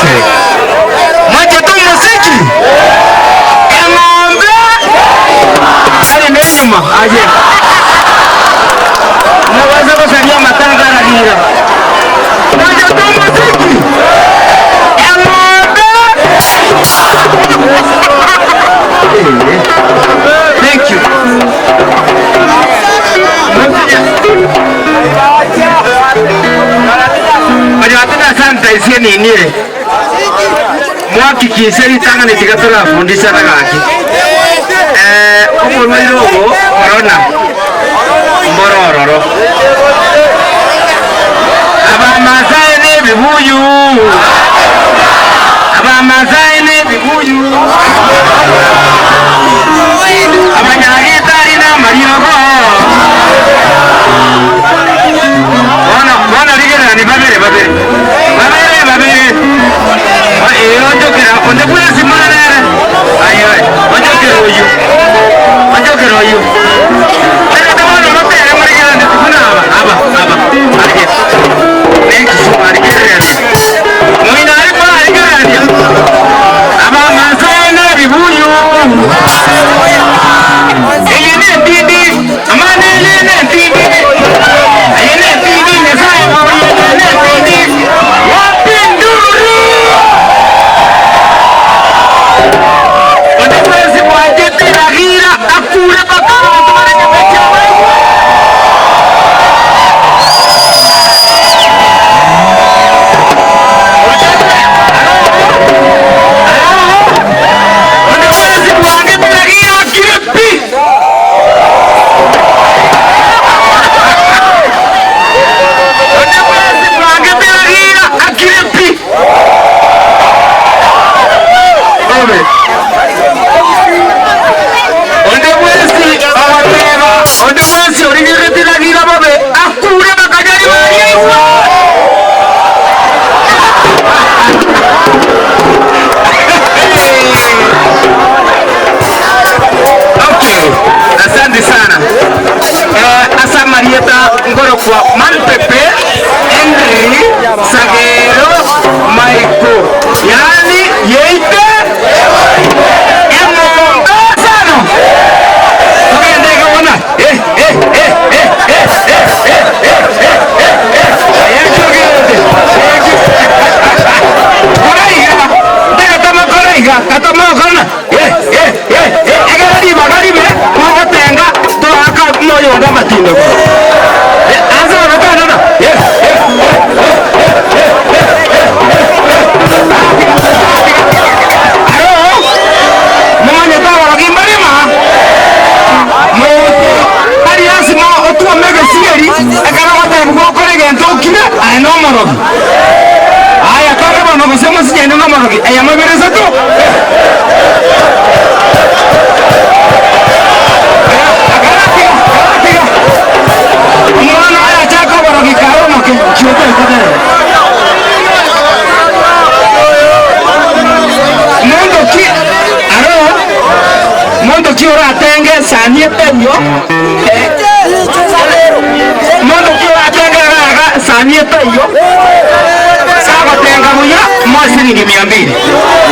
Asante. Mwache tu muziki. Ng'ombe. Hali neema aje. Naweza kusalia matanga na dira. Mwache tu muziki. Ng'ombe. Thank you. Santa isi nini mwaki kiseri tanga ni tigatura fundisha na gaki umurwairo go corona mbororo abamasai ne bibuyu abanyagitari na mariyogo wana ligera ni babere onde puede simana nere ay ojokero oyu pero tamano no te marigera ni kuna aba marigera neki su marigera moina ari pa marigera ni aba masana bibuyu eyene tidi amane ne tidi ayene tidi ne sai oyene tidi wapinduri Sanieta yo. Saba tenga muya, mwasiri ni 200.